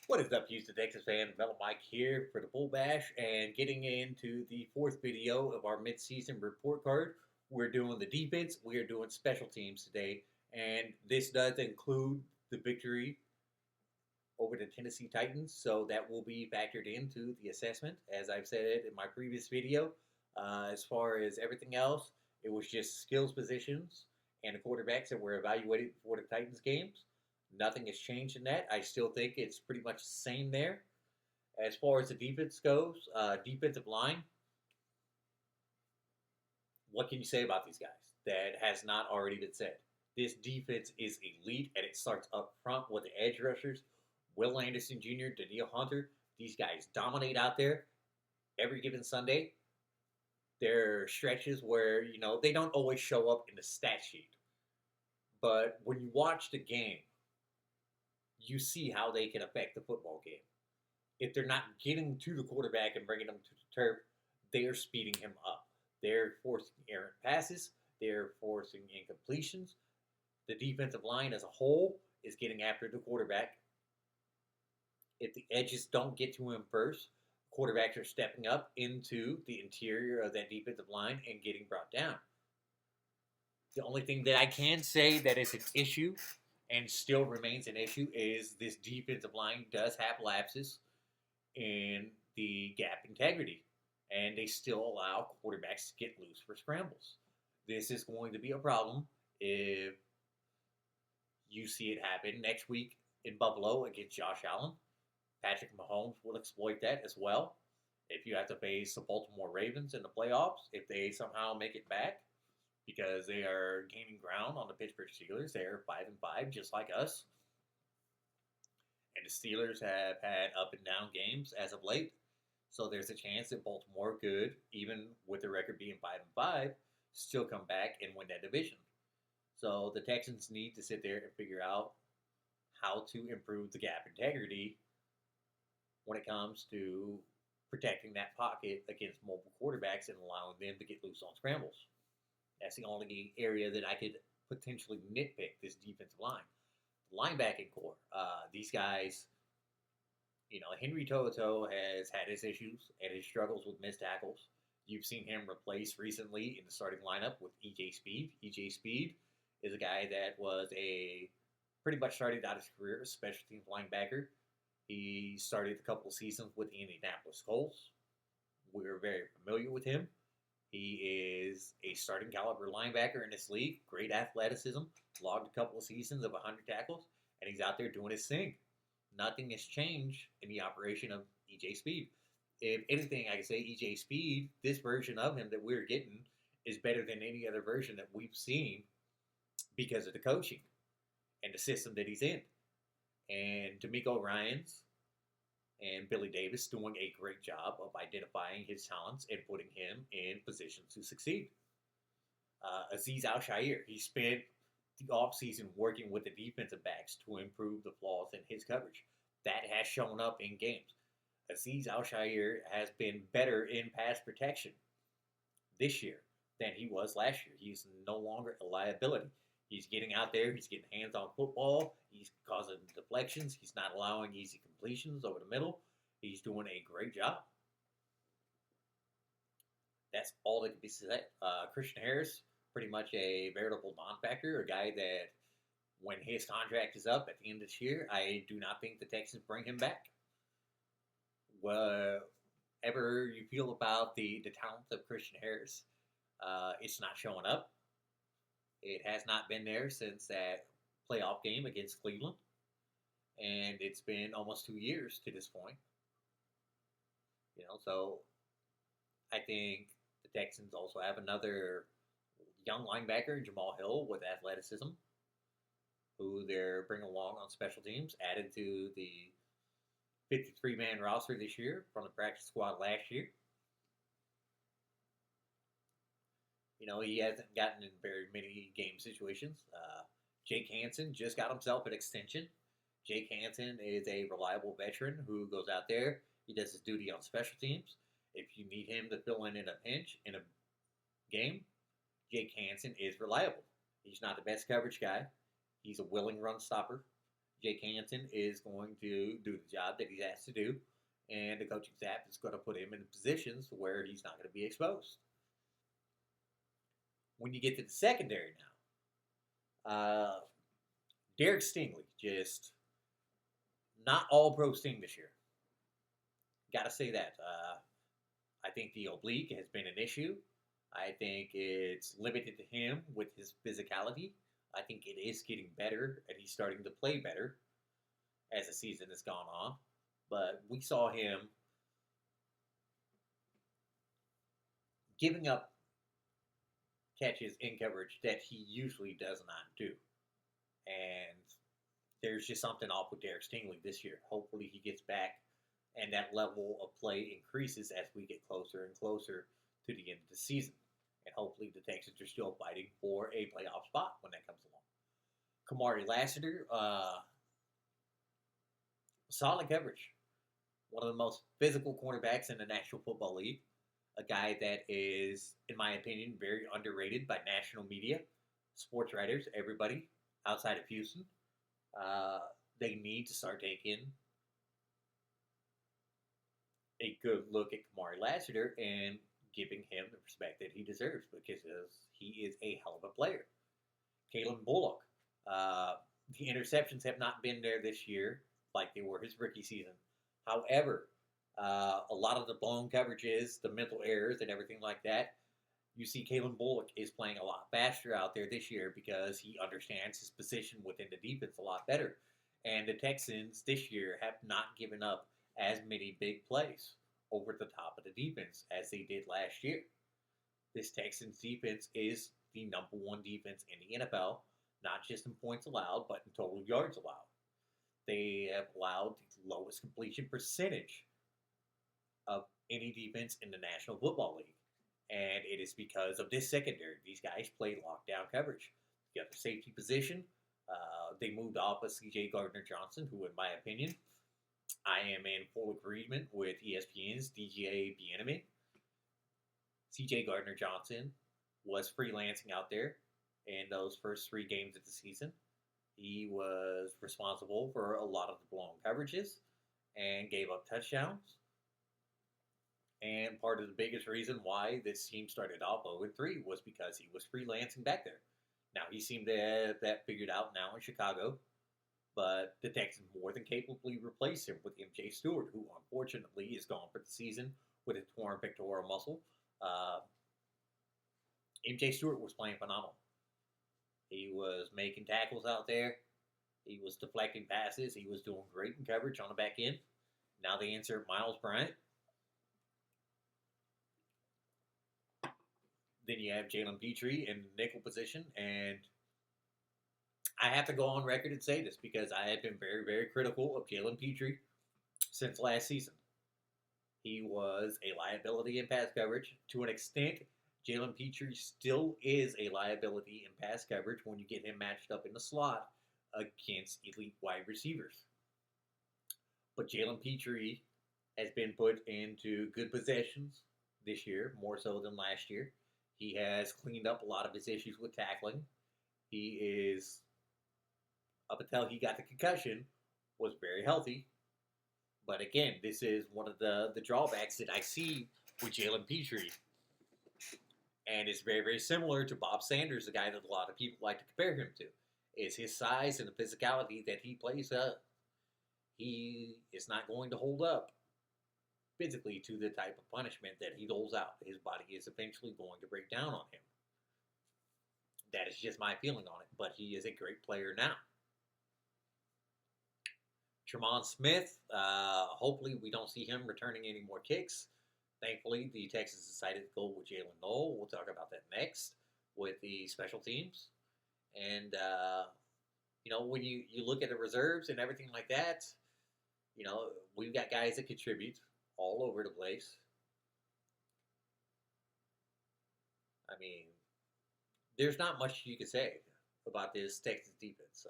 What is up, Houston Texas fan? Mello Mike here for the Bull Bash and getting into the fourth video of our midseason report card. We're doing the defense, we are doing special teams today, and this does include the victory over the Tennessee Titans, so that will be factored into the assessment, as I've said in my previous video. As far as everything else, it was just skills positions and the quarterbacks that were evaluated for the Titans games. Nothing has changed in that. I still think it's pretty much the same there. As far as the defense goes, defensive line, what can you say about these guys that has not already been said? This defense is elite, and it starts up front with the edge rushers. Will Anderson Jr., Daniil Hunter, these guys dominate out there every given Sunday. There are stretches where, they don't always show up in the stat sheet. But when you watch the game, you see how they can affect the football game. If they're not getting to the quarterback and bringing him to the turf, they are speeding him up. They're forcing errant passes. They're forcing incompletions. The defensive line as a whole is getting after the quarterback. If the edges don't get to him first, quarterbacks are stepping up into the interior of that defensive line and getting brought down. The only thing that I can say that is an issue and still remains an issue is this defensive line does have lapses in the gap integrity, and they still allow quarterbacks to get loose for scrambles. This is going to be a problem if you see it happen next week in Buffalo against Josh Allen. Patrick Mahomes will exploit that as well. If you have to face the Baltimore Ravens in the playoffs, if they somehow make it back, because they are gaining ground on the Pittsburgh Steelers, they are 5-5, just like us. And the Steelers have had up and down games as of late. So there's a chance that Baltimore could, even with the record being 5-5, still come back and win that division. So the Texans need to sit there and figure out how to improve the gap integrity when it comes to protecting that pocket against mobile quarterbacks and allowing them to get loose on scrambles. That's the only area that I could potentially nitpick this defensive line. Linebacking core. These guys, Henry To'oTo'o has had his issues and his struggles with missed tackles. You've seen him replaced recently in the starting lineup with EJ Speed. EJ Speed is a guy that was pretty much started out his career as a special teams linebacker. He started a couple of seasons with the Indianapolis Colts. We're very familiar with him. He is a starting caliber linebacker in this league. Great athleticism. Logged a couple of seasons of 100 tackles, and he's out there doing his thing. Nothing has changed in the operation of EJ Speed. If anything, I can say EJ Speed, this version of him that we're getting, is better than any other version that we've seen because of the coaching and the system that he's in. And D'Amico Ryans and Billy Davis doing a great job of identifying his talents and putting him in positions to succeed. Azeez Al-Shaair, he spent the offseason working with the defensive backs to improve the flaws in his coverage. That has shown up in games. Azeez Al-Shaair has been better in pass protection this year than he was last year. He's no longer a liability. He's getting out there. He's getting hands on football. He's causing deflections. He's not allowing easy completions over the middle. He's doing a great job. That's all that can be said. Christian Harris, pretty much a veritable non-factor, a guy that when his contract is up at the end of this year, I do not think the Texans bring him back. Whatever you feel about the talent of Christian Harris, it's not showing up. It has not been there since that playoff game against Cleveland. And it's been almost 2 years to this point. So I think the Texans also have another young linebacker, Jamal Hill, with athleticism, who they're bringing along on special teams, added to the 53-man roster this year from the practice squad last year. He hasn't gotten in very many game situations. Jake Hansen just got himself an extension. Jake Hansen is a reliable veteran who goes out there. He does his duty on special teams. If you need him to fill in a pinch in a game, Jake Hansen is reliable. He's not the best coverage guy. He's a willing run stopper. Jake Hansen is going to do the job that he's asked to do, and the coaching staff is going to put him in positions where he's not going to be exposed. When you get to the secondary now, Derek Stingley just not all pro Sting this year. Got to say that. I think the oblique has been an issue. I think it's limited to him with his physicality. I think it is getting better, and he's starting to play better as the season has gone on. But we saw him giving up catches in coverage that he usually does not do. And there's just something off with Derek Stingley this year. Hopefully he gets back and that level of play increases as we get closer and closer to the end of the season. And hopefully the Texans are still fighting for a playoff spot when that comes along. Kamari Lassiter, solid coverage. One of the most physical cornerbacks in the National Football League. A guy that is, in my opinion, very underrated by national media, sports writers, everybody outside of Houston. They need to start taking a good look at Kamari Lassiter and giving him the respect that he deserves because he is a hell of a player. Kalen Bullock. The interceptions have not been there this year like they were his rookie season. However, a lot of the blown coverages, the mental errors, and everything like that, you see Kalen Bullock is playing a lot faster out there this year because he understands his position within the defense a lot better. And the Texans this year have not given up as many big plays over the top of the defense as they did last year. This Texans defense is the number one defense in the NFL, not just in points allowed, but in total yards allowed. They have allowed the lowest completion percentage of any defense in the National Football League. And it is because of this secondary. These guys play lockdown coverage. You got the safety position. They moved off of C.J. Gardner-Johnson, who, in my opinion, I am in full agreement with ESPN's DJ Bieniemy. C.J. Gardner-Johnson was freelancing out there in those first 3 games of the season. He was responsible for a lot of the blown coverages and gave up touchdowns. And part of the biggest reason why this team started off 0-3 was because he was freelancing back there. Now, he seemed to have that figured out now in Chicago, but the Texans more than capably replaced him with MJ Stewart, who unfortunately is gone for the season with a torn pectoral muscle. MJ Stewart was playing phenomenal. He was making tackles out there. He was deflecting passes. He was doing great in coverage on the back end. Now they insert Miles Bryant. Then you have Jalen Petrie in the nickel position. And I have to go on record and say this because I have been very, very critical of Jalen Petrie since last season. He was a liability in pass coverage. To an extent, Jalen Petrie still is a liability in pass coverage when you get him matched up in the slot against elite wide receivers. But Jalen Petrie has been put into good possessions this year, more so than last year. He has cleaned up a lot of his issues with tackling. He is, up until he got the concussion, was very healthy. But again, this is one of the drawbacks that I see with Jalen Petrie. And it's very, very similar to Bob Sanders, the guy that a lot of people like to compare him to. Is his size and the physicality that he plays up. He is not going to hold up physically to the type of punishment that he doles out. His body is eventually going to break down on him. That is just my feeling on it, but he is a great player now. Tremont Smith, hopefully we don't see him returning any more kicks. Thankfully, the Texans decided to go with Jalen Noel. We'll talk about that next with the special teams. And, when you look at the reserves and everything like that, we've got guys that contribute all over the place. I mean, there's not much you can say about this Texas defense.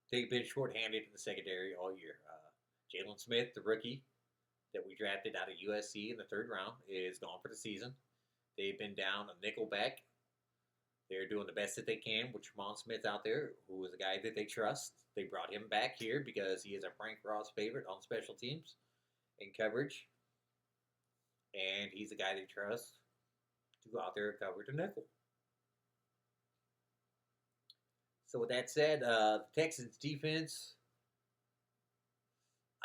They've been shorthanded in the secondary all year. Jalen Smith, the rookie that we drafted out of USC in the 3rd round, is gone for the season. They've been down a nickelback. They're doing the best that they can with Tremont Smith out there, who is a guy that they trust. They brought him back here because he is a Frank Ross favorite on special teams and coverage. And he's a guy they trust to go out there and cover the nickel. So with that said, the Texans defense,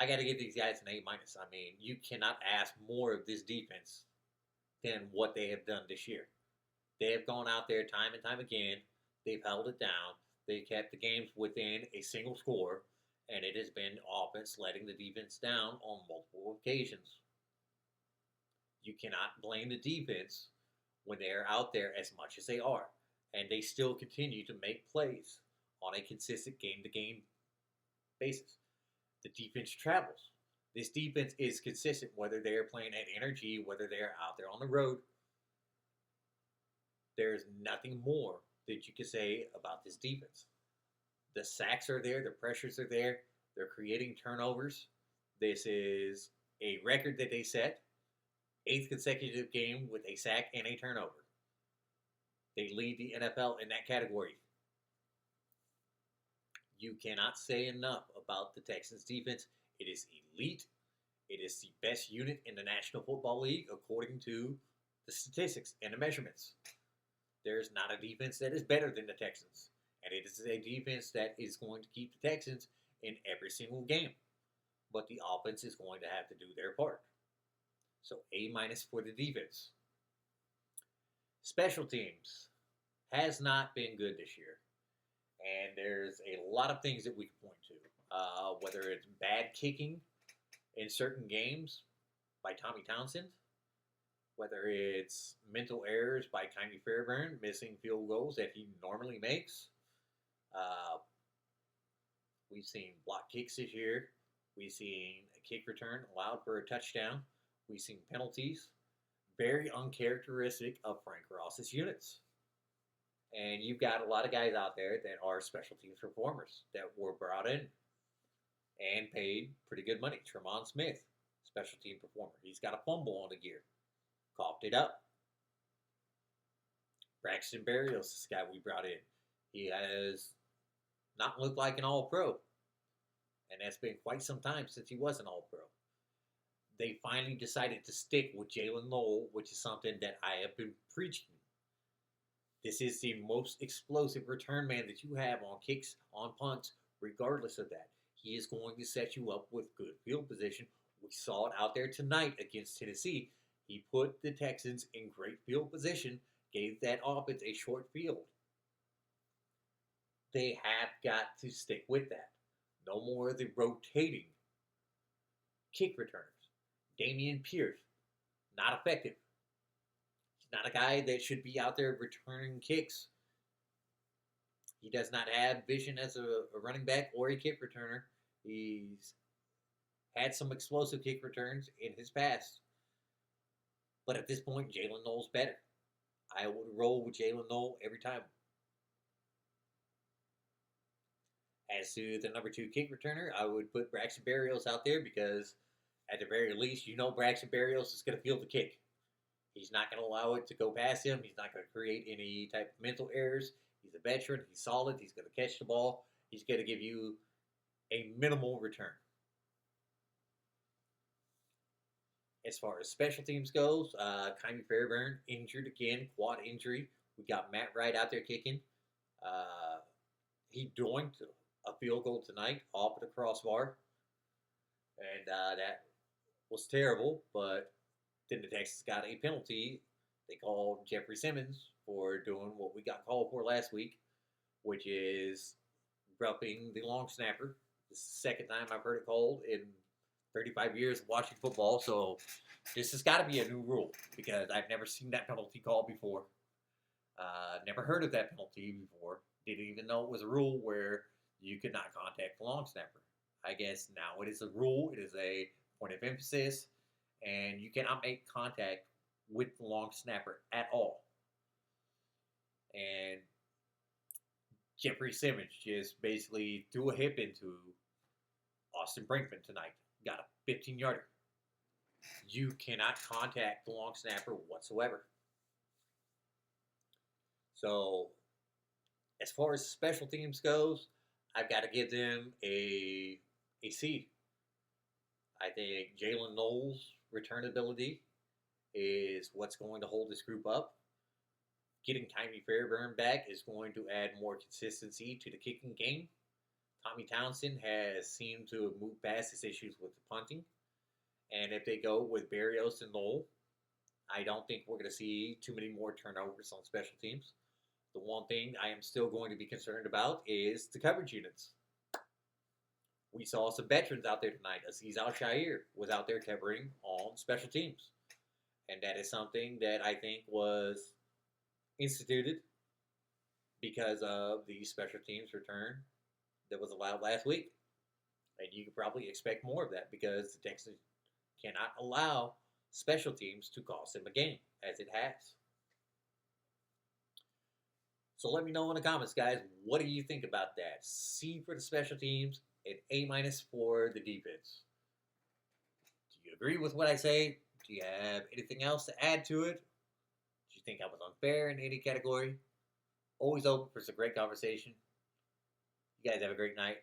I got to give these guys an A minus. I mean, you cannot ask more of this defense than what they have done this year. They have gone out there time and time again. They've held it down. They kept the games within a single score, and it has been offense letting the defense down on multiple occasions. You cannot blame the defense when they are out there as much as they are, and they still continue to make plays on a consistent game-to-game basis. The defense travels. This defense is consistent, whether they are playing at energy, whether they are out there on the road. There's nothing more that you can say about this defense. The sacks are there, the pressures are there, they're creating turnovers. This is a record that they set. 8th consecutive game with a sack and a turnover. They lead the NFL in that category. You cannot say enough about the Texans defense. It is elite. It is the best unit in the National Football League according to the statistics and the measurements. There's not a defense that is better than the Texans. And it is a defense that is going to keep the Texans in every single game. But the offense is going to have to do their part. So A minus for the defense. Special teams has not been good this year. And there's a lot of things that we can point to. Whether it's bad kicking in certain games by Tommy Townsend, whether it's mental errors by Kymie Fairbairn, missing field goals that he normally makes. We've seen block kicks this year. We've seen a kick return allowed for a touchdown. We've seen penalties. Very uncharacteristic of Frank Ross's units. And you've got a lot of guys out there that are special teams performers that were brought in and paid pretty good money. Tremont Smith, special team performer. He's got a fumble on the gear. Coughed it up. Braxton Berrios, this guy we brought in. He has not looked like an all-pro. And that's been quite some time since he was an all-pro. They finally decided to stick with Jalen Noel, which is something that I have been preaching. This is the most explosive return man that you have on kicks, on punts, regardless of that. He is going to set you up with good field position. We saw it out there tonight against Tennessee. He put the Texans in great field position, gave that offense a short field. They have got to stick with that. No more of the rotating kick returners. Dameon Pierce, not effective. He's not a guy that should be out there returning kicks. He does not have vision as a running back or a kick returner. He's had some explosive kick returns in his past. But at this point, Jalen Noel's better. I would roll with Jalen Noel every time. As to the number 2 kick returner, I would put Braxton Berrios out there because at the very least, you know Braxton Berrios is going to field the kick. He's not going to allow it to go past him. He's not going to create any type of mental errors. He's a veteran. He's solid. He's going to catch the ball. He's going to give you a minimal return. As far as special teams goes, Kymie Fairbairn injured again, quad injury. We got Matt Wright out there kicking. He doinked a field goal tonight off of the crossbar. And that was terrible, but then the Texans got a penalty. They called Jeffrey Simmons for doing what we got called for last week, which is roughing the long snapper. This is the second time I've heard it called in 35 years of watching football, so this has got to be a new rule because I've never seen that penalty called before. Never heard of that penalty before. Didn't even know it was a rule where you could not contact the long snapper. I guess now it is a rule. It is a point of emphasis, and you cannot make contact with the long snapper at all. And Jeffrey Simmons just basically threw a hip into Austin Brinkman tonight. Got a 15-yarder. You cannot contact the long snapper whatsoever. So As far as special teams goes, I've got to give them a C. I think Jalen Knowles' return ability is what's going to hold this group up. Getting Tommy Fairburn back is going to add more consistency to the kicking game. Tommy Townsend has seemed to have moved past his issues with the punting. And if they go with Barrios and Knoll, I don't think we're going to see too many more turnovers on special teams. The one thing I am still going to be concerned about is the coverage units. We saw some veterans out there tonight. Aziz Al-Shaair was out there covering on special teams. And that is something that I think was instituted because of the special teams return that was allowed last week. And you could probably expect more of that because the Texans cannot allow special teams to cost them a game, as it has. So let me know in the comments, guys. What do you think about that? C for the special teams and A- for the defense. Do you agree with what I say? Do you have anything else to add to it? Do you think I was unfair in any category? Always open for some great conversation. You guys have a great night.